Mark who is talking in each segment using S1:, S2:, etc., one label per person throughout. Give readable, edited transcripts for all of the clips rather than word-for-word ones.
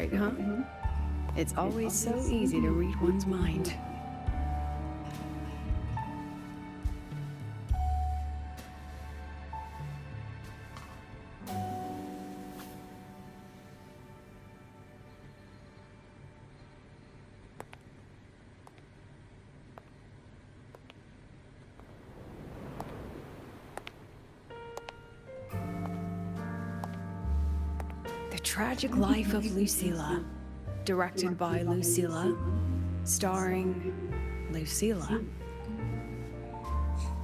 S1: right, huh? It's always so easy to read one's mind. The Tragic Life of Lucilla, directed by Lucilla, starring Lucilla.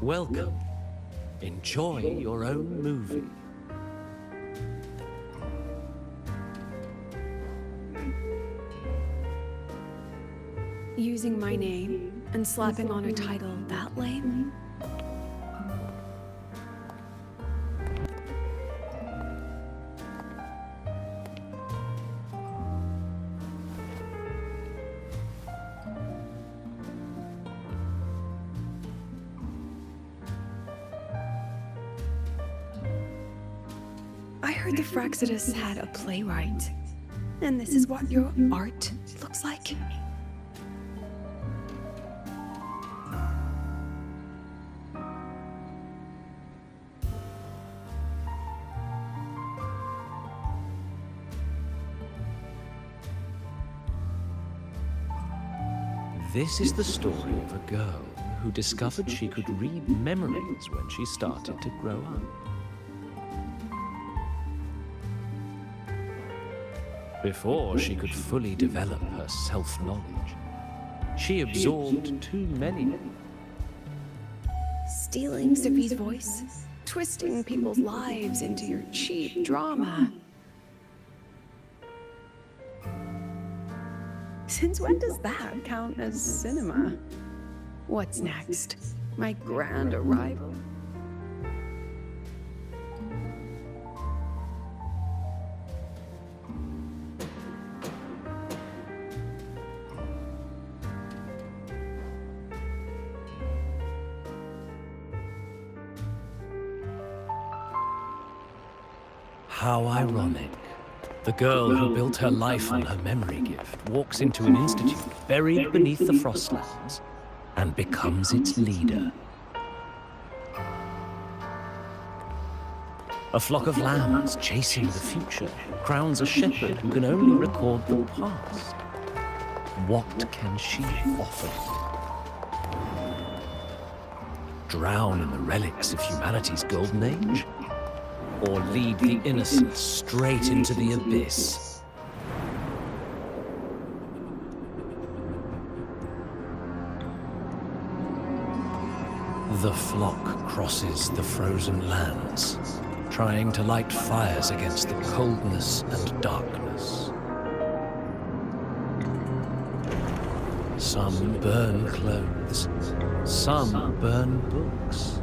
S2: Welcome. Enjoy your own movie.
S1: Using my name and slapping on a title that lame? I heard the Fraxidus had a playwright, and this is what your art looks like?
S2: This is the story of a girl who discovered she could read memories when she started to grow up. Before she could fully develop her self-knowledge, she absorbed too many.
S1: Stealing Sophie's voice, twisting people's lives into your cheap drama. Since when does that count as cinema? What's next? My grand arrival?
S2: How ironic. The girl who built her life on her memory gift walks into an institute buried beneath the Frostlands and becomes its leader. A flock of lambs chasing the future crowns a shepherd who can only record the past. What can she offer? Drown in the relics of humanity's golden age? Or lead the innocent straight into the abyss? The flock crosses the frozen lands, trying to light fires against the coldness and darkness. Some burn clothes, some burn books,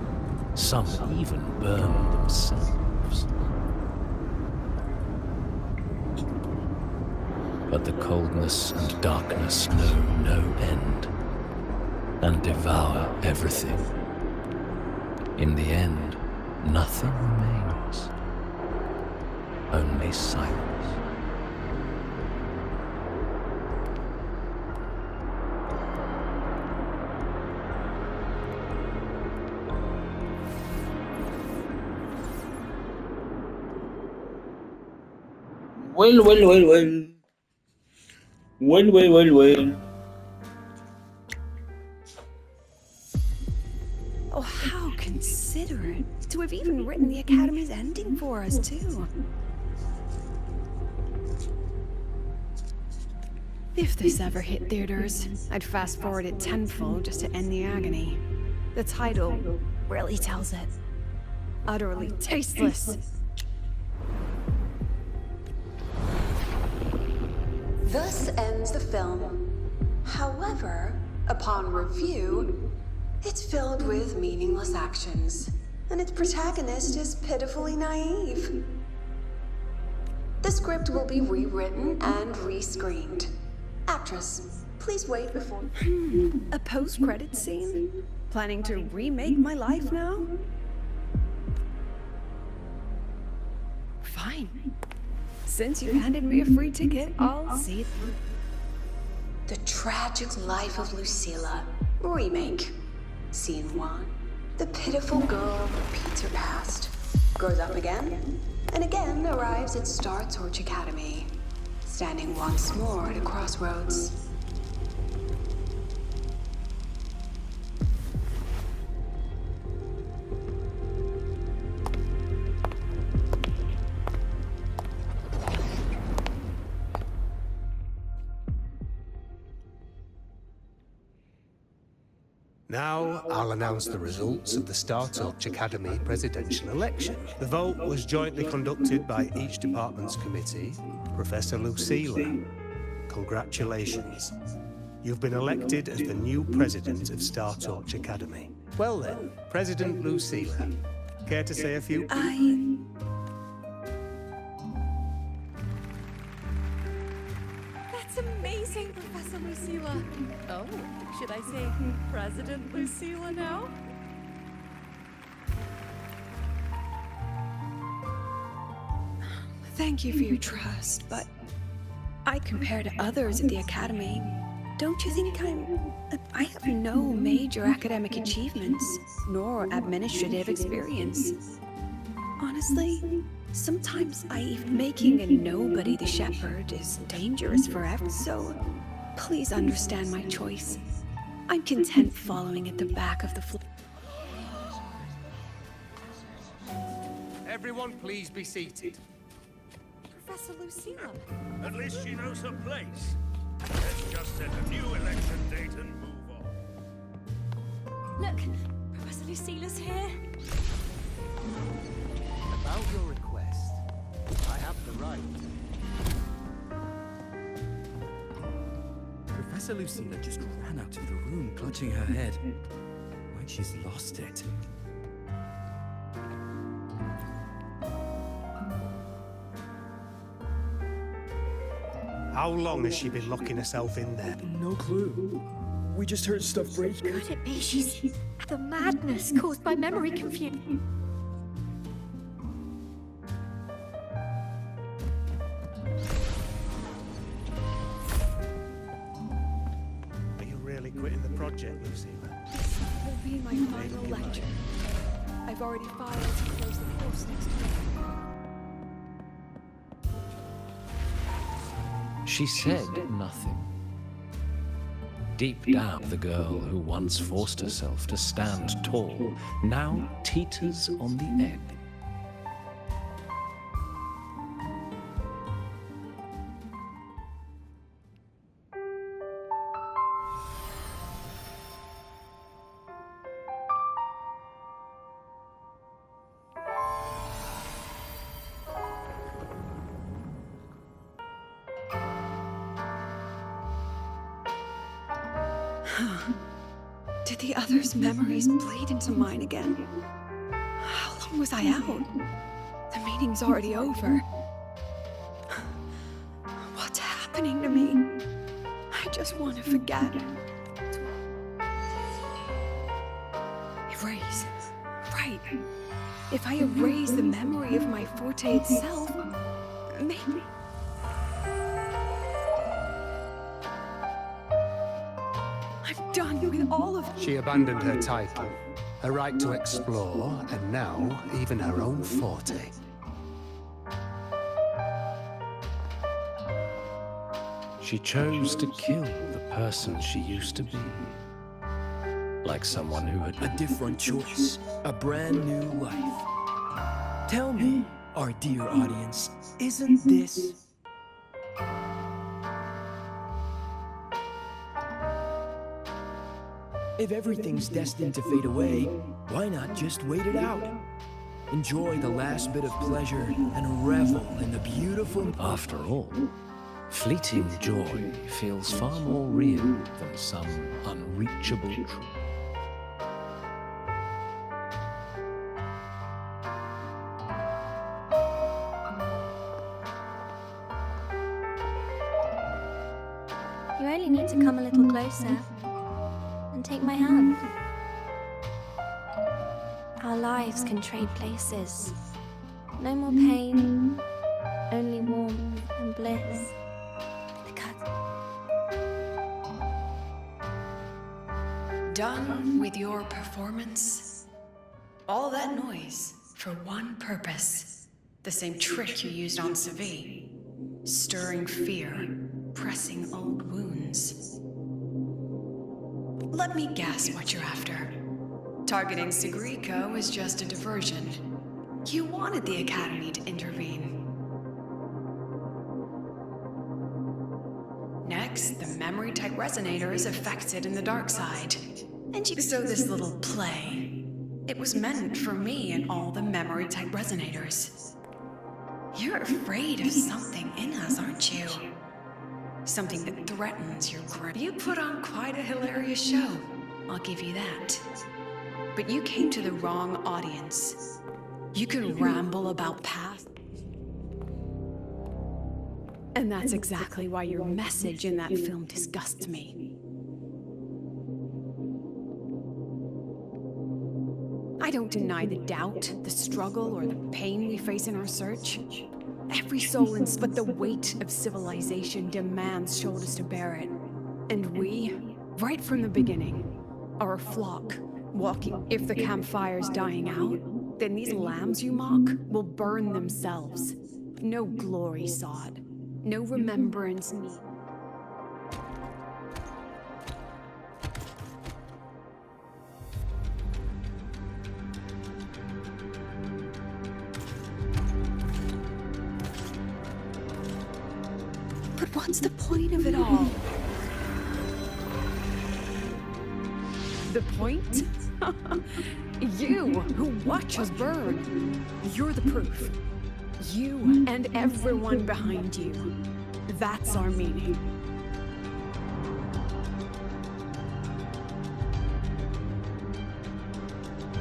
S2: some even burn themselves. But the coldness and darkness know no end, and devour everything. In the end, nothing remains, only silence.
S3: Well. Well.
S1: Oh, how considerate to have even written the Academy's ending for us, too. If this ever hit theaters, I'd fast forward it tenfold just to end the agony. The title really tells it. Utterly tasteless.
S4: Thus ends the film. However, upon review, it's filled with meaningless actions, and its protagonist is pitifully naive. The script will be rewritten and rescreened. Actress, please wait before...
S1: A post-credit scene? Planning to remake my life now? Fine. Since you handed me a free ticket, I'll see it through.
S4: The Tragic Life of Lucilla, remake. Scene 1. The pitiful girl repeats her past, grows up again, and again arrives at Star Torch Academy, standing once more at a crossroads.
S3: Now, I'll announce the results of the Star Torch Academy presidential election. The vote was jointly conducted by each department's committee. Professor Lucilla, congratulations. You've been elected as the new president of Star Torch Academy. Well then, President Lucilla, care to say a few?
S5: That's amazing, Professor Lucilla. Oh, should I say President Lucilla now?
S1: Thank you for your trust, but I compare to others at the Academy. Don't you think I have no major academic achievements, nor administrative experience. Honestly, sometimes making a nobody the shepherd is dangerous forever, so please understand my choice. I'm content following at the back of the floor.
S3: Everyone please be seated.
S5: Professor Lucilla.
S6: At least she knows her place. Let's just set a new election date and move on.
S5: Look, Professor Lucilla's here.
S3: About your request, I have the right.
S7: Professor Lucilla just ran out of the room, clutching her head. Like she's lost it.
S3: How long has she been locking herself in there?
S7: No clue. We just heard stuff break.
S5: Could it be she's the madness caused by memory confusion?
S3: Are you really quitting the project, Lucilla?
S1: This will be my final lecture. I've already filed to close the course next week.
S2: She said nothing. Deep down, the girl who once forced herself to stand tall now teeters on the edge.
S1: Did the others' memories bleed into mine again? How long was I out? The meeting's already over. What's happening to me? I just want to forget. Erase. Right. If I erase the memory of my forte itself, maybe... I'm done with all of it.
S3: She abandoned her title, her right to explore, and now even her own forte.
S2: She chose to kill the person she used to be. Like someone who had
S7: A different choice. A brand new life. Tell me, our dear audience, isn't this... If everything's destined to fade away, why not just wait it out? Enjoy the last bit of pleasure and revel in the beautiful...
S2: After all, fleeting joy feels far more real than some unreachable truth.
S5: You only need to come a little closer and take my hand. Our lives can trade places. No more pain,
S8: only warmth and bliss. Because
S1: Done with your performance? All that noise for one purpose. The same trick you used on Savi. Stirring fear, pressing old wounds. Let me guess what you're after. Targeting Sigriko is just a diversion. You wanted the Academy to intervene. Next, the memory-type resonator is affected in the dark side. And so this little play, it was meant for me and all the memory-type resonators. You're afraid of something in us, aren't you? Something that threatens your grip. You put on quite a hilarious show, I'll give you that. But you came to the wrong audience. You can ramble about past. And that's exactly why your message in that film disgusts me. I don't deny the doubt, the struggle, or the pain we face in our search. Every soul but the weight of civilization demands shoulders to bear it. And we, right from the beginning, are a flock, walking. If the campfire's dying out, then these lambs you mock will burn themselves. No glory sought, no remembrance needed. But what's the point of it all? The point? You, who watch us burn. You're the proof. You and everyone behind you. That's our meaning.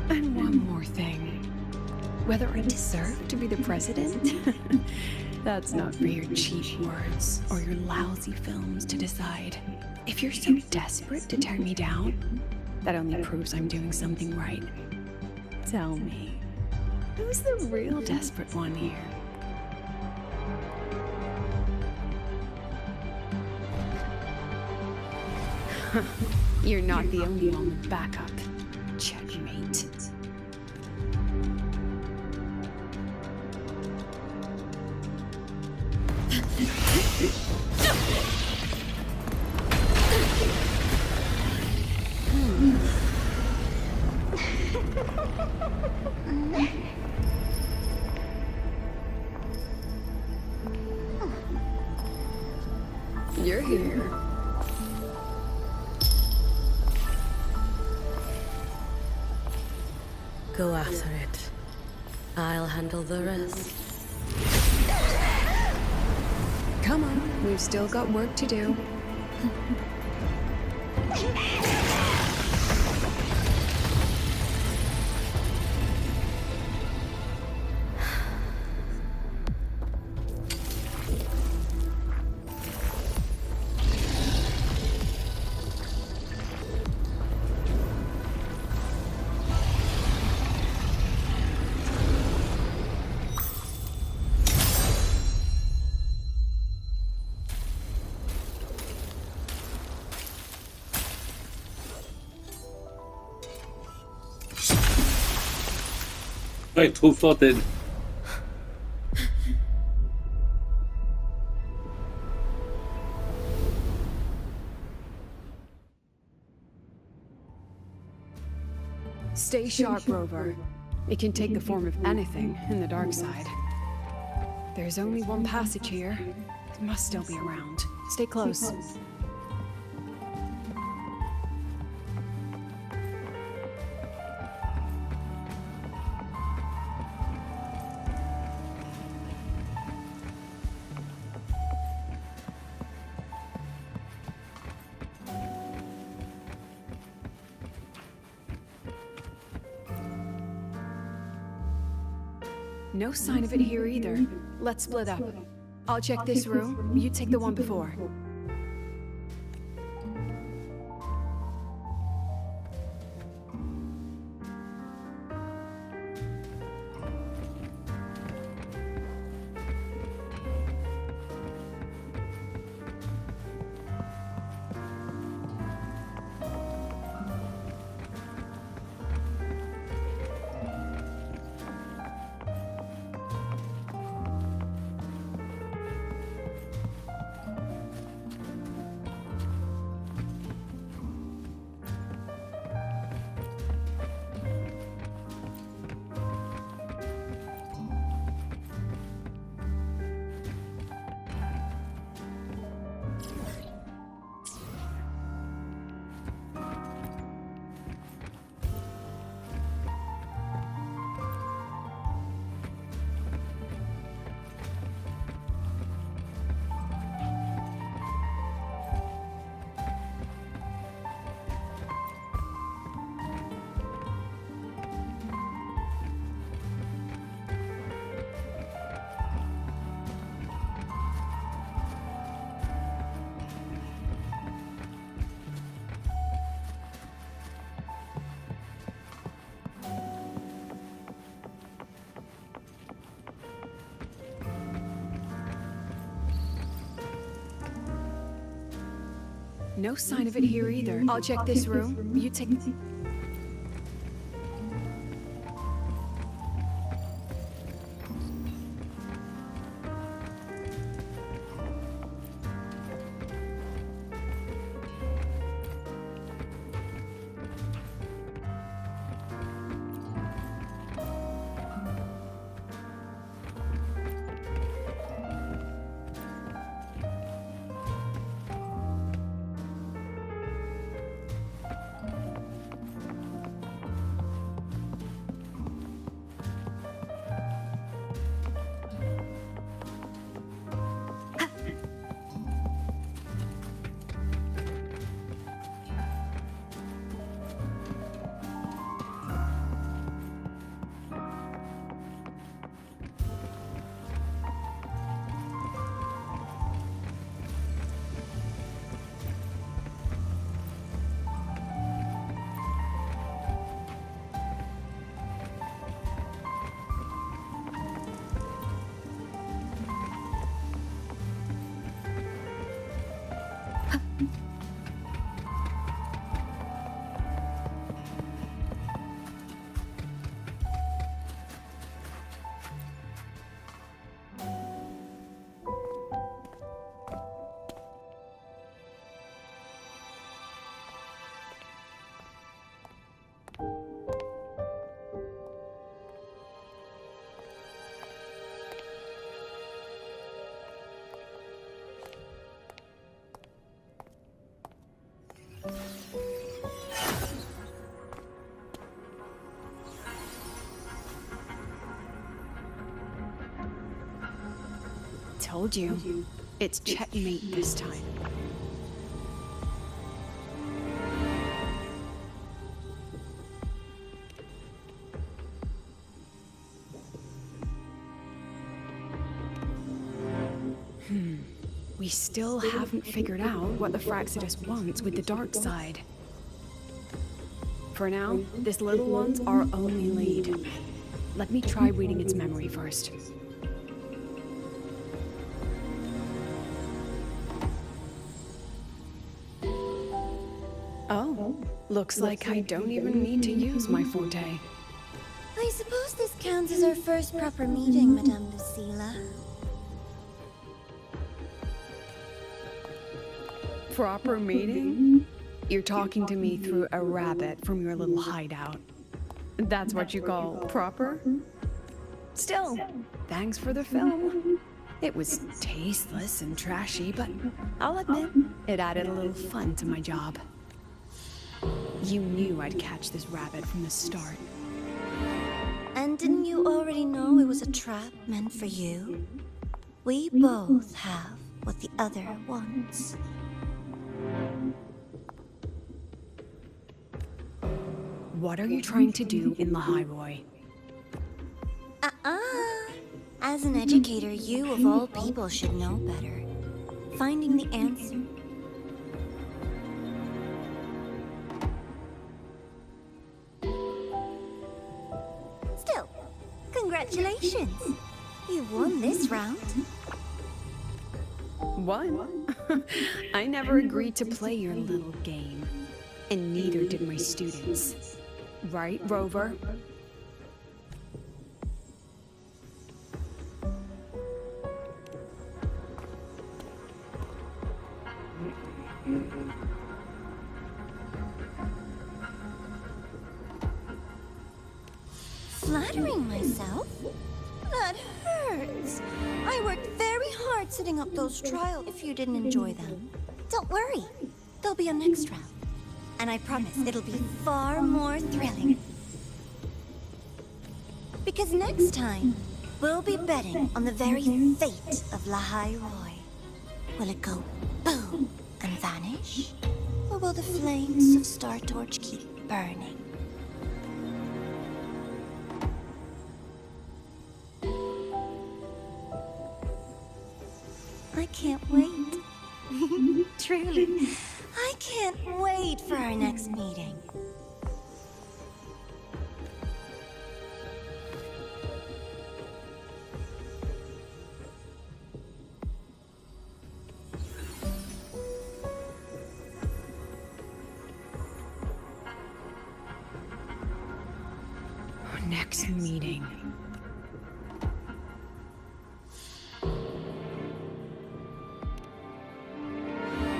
S1: And one more thing. Whether I deserve to be the president? That's not for your cheap words or your lousy films to decide. If you're so desperate to tear me down, that only proves I'm doing something right. Tell me, who's the real desperate one here? You're not the only one with backup. Checkmate. You're here.
S9: Go after it. I'll handle the rest.
S1: Come on, we've still got work to do.
S10: Ouais, trop forte elle.
S1: Stay sharp, Rover. It can take the form of anything in the dark side. There's only one passage here. It must still be around. Stay close. No sign of it here either. Let's split up. I'll check this room, you take the one before. No sign of it here either. I'll check this room. You take... Told you. It's checkmate this time. We still haven't figured out what the Fraxidus wants with the dark side. For now, this little one's our only lead. Let me try reading its memory first. Oh, looks like I don't even need to use my forte.
S8: I suppose this counts as our first proper meeting, Madame Lucilla.
S1: Proper meeting? You're talking to me through a rabbit from your little hideout. That's what you call proper? Still, thanks for the film. It was tasteless and trashy, but I'll admit, it added a little fun to my job. You knew I'd catch this rabbit from the start.
S8: And didn't you already know it was a trap meant for you? We both have what the other wants.
S1: What are you trying to do in Lahairoi?
S8: As an educator, you of all people should know better. Finding the answer. Still, congratulations. You won this round.
S1: What? I never agreed to play your little game. And neither did my students. Right, Rover?
S8: Flattering myself? That hurts. I worked very hard setting up those trials. If you didn't enjoy them, don't worry. They'll be a next round. And I promise it'll be far more thrilling. Because next time, we'll be betting on the very fate of Lahairoi. Will it go boom and vanish? Or will the flames of Star Torch keep burning? I can't wait. Truly, I can't wait for our next meeting.
S1: next meeting.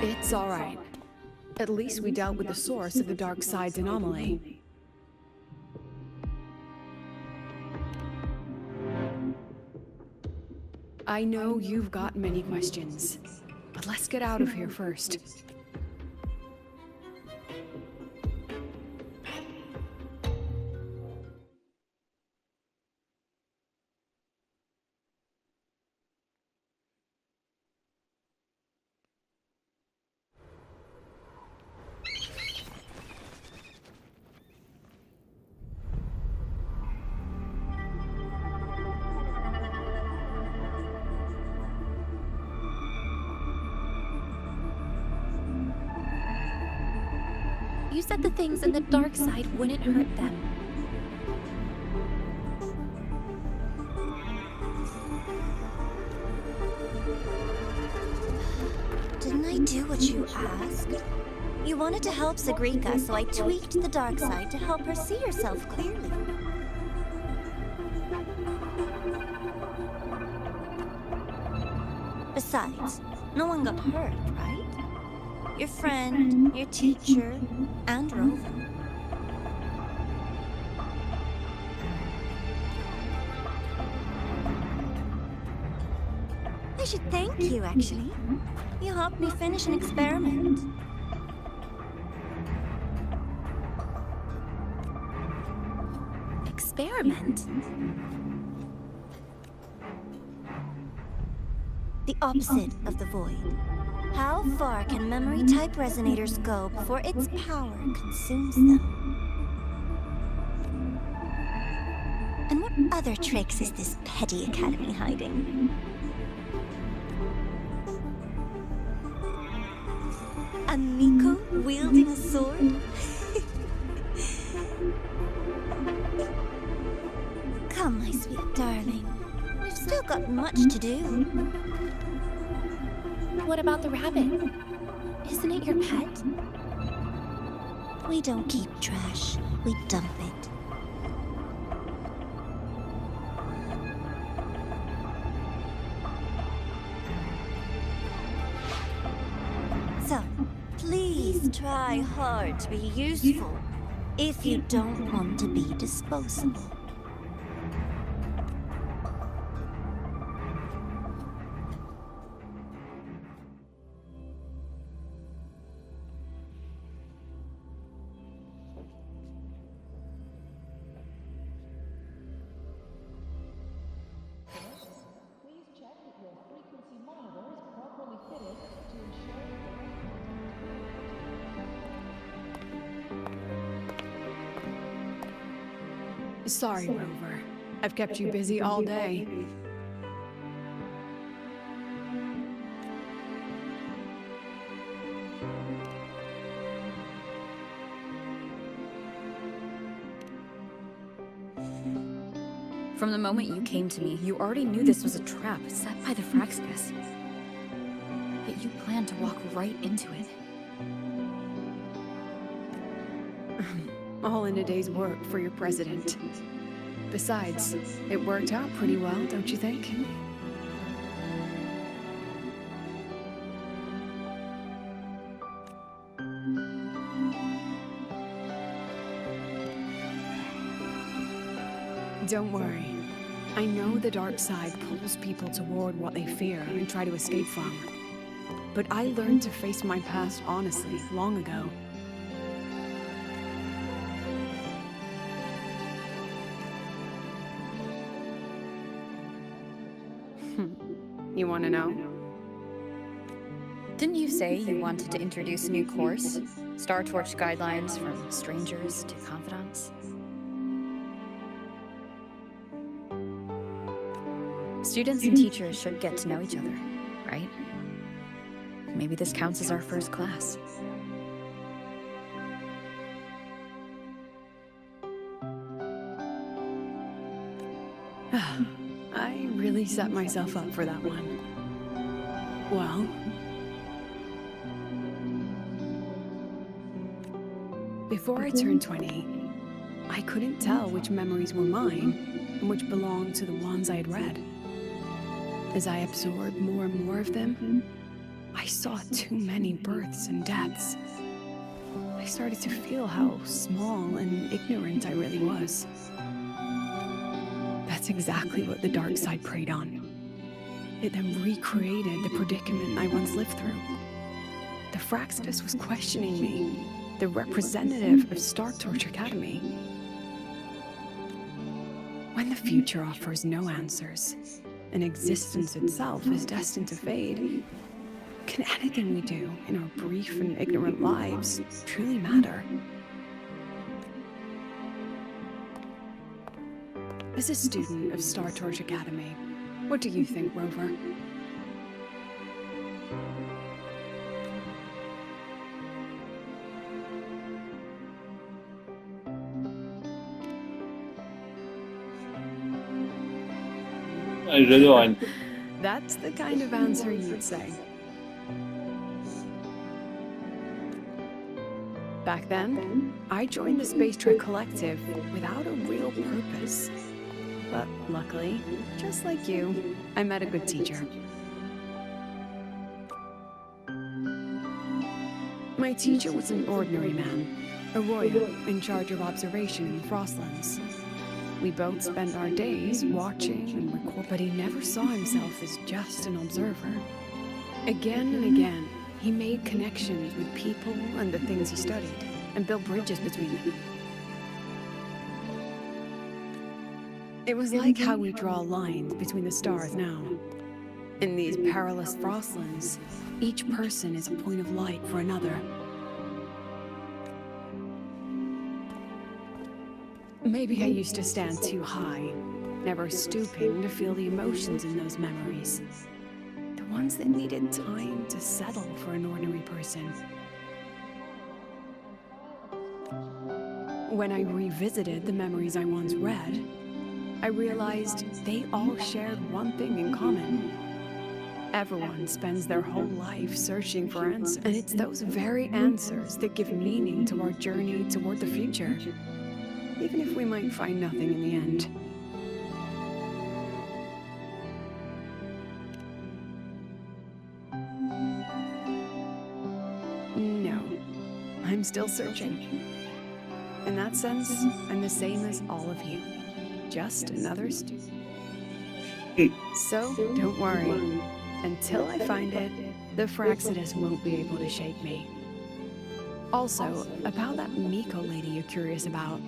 S1: It's all right. At least we dealt with the source of the dark side's anomaly. I know you've got many questions, but let's get out of here first.
S10: You said the things in the dark side wouldn't hurt them.
S8: Didn't I do what you asked? You wanted to help Zagrika, so I tweaked the dark side to help her see herself clearly. Besides, no one got hurt, right? Your friend, your teacher, and Rover. I should thank you, actually. You helped me finish an experiment.
S10: Experiment?
S8: The opposite of the void. How far can memory-type resonators go before its power consumes them? And what other tricks is this petty academy hiding? A Miko wielding a sword? Come, my sweet darling. We've still got much to do.
S10: What about the rabbit? Isn't it your pet?
S8: We don't keep trash, we dump it. So, please try hard to be useful if you don't want to be disposable.
S1: Sorry, Rover. I've kept you busy all day.
S11: From the moment you came to me, you already knew this was a trap set by the Fraxinus. Yet you planned to walk right into it.
S1: All in a day's work for your president. Besides, it worked out pretty well, don't you think? Don't worry. I know the dark side pulls people toward what they fear and try to escape from. But I learned to face my past honestly long ago. You want to know?
S11: Didn't you say you wanted to introduce a new course? Star Torch guidelines from strangers to confidants? Students and teachers should get to know each other, right? Maybe this counts as our first class.
S1: I really set myself up for that one. Well, before I turned 20, I couldn't tell which memories were mine and which belonged to the ones I had read. As I absorbed more and more of them, I saw too many births and deaths. I started to feel how small and ignorant I really was. That's exactly what the dark side preyed on. It then recreated the predicament I once lived through. The Fraxidus was questioning me, the representative of Star Torch Academy. When the future offers no answers, and existence itself is destined to fade, can anything we do in our brief and ignorant lives truly matter? As a student of Star Torch Academy, what do you think, Rover?
S12: I really want.
S1: That's the kind of answer you'd say. Back then, I joined the Space Trek Collective without a real purpose. But luckily, just like you, I met a good teacher. My teacher was an ordinary man, a royal in charge of observation in Frostlands. We both spent our days watching and recording, but he never saw himself as just an observer. Again and again, he made connections with people and the things he studied, and built bridges between them. It was like how we draw lines between the stars now. In these perilous Frostlands, each person is a point of light for another. Maybe I used to stand too high, never stooping to feel the emotions in those memories. The ones that needed time to settle for an ordinary person. When I revisited the memories I once read, I realized they all shared one thing in common. Everyone spends their whole life searching for answers, and it's those very answers that give meaning to our journey toward the future, even if we might find nothing in the end. No, I'm still searching. In that sense, I'm the same as all of you. Just another student. So, don't worry. Until I find it, the Fraxidus won't be able to shake me. Also, about that Miko lady you're curious about.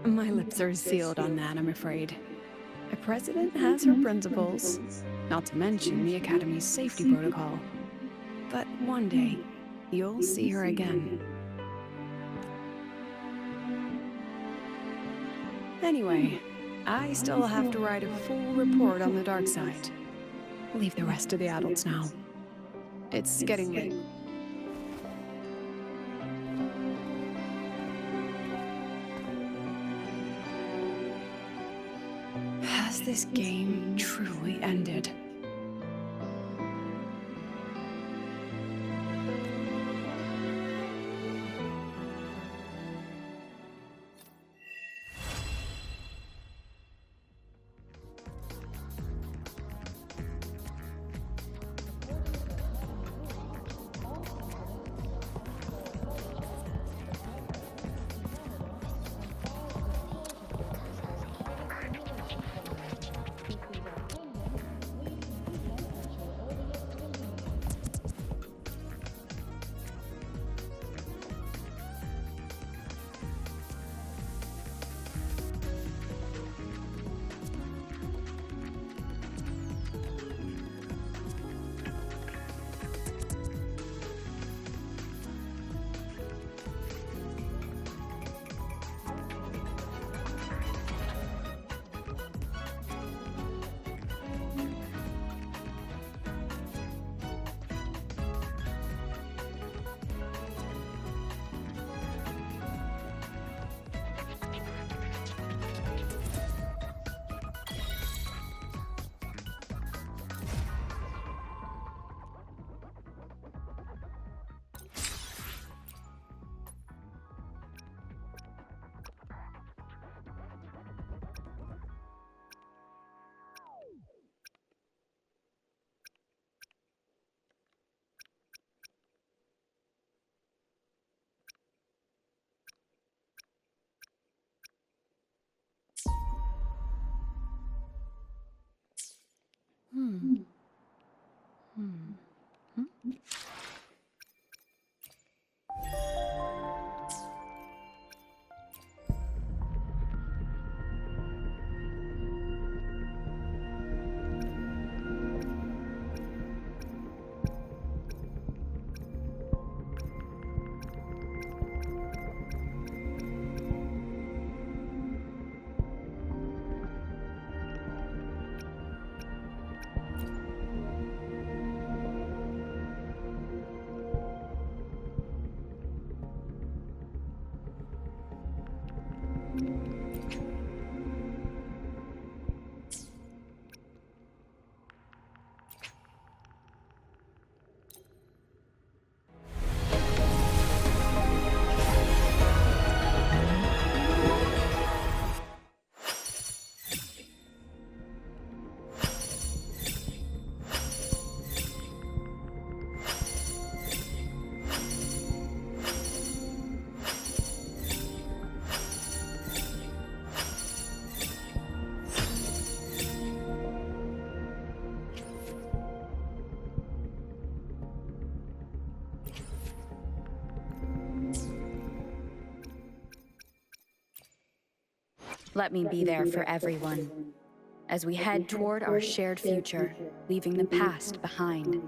S1: My lips are sealed on that, I'm afraid. A president has her principles, not to mention the Academy's safety protocol. But one day, you'll see her again. Anyway, I still have to write a full report on the dark side. Leave the rest to the adults now. It's getting late. Has this game truly ended?
S11: Let me be there for everyone as we head toward our shared future, leaving the past behind.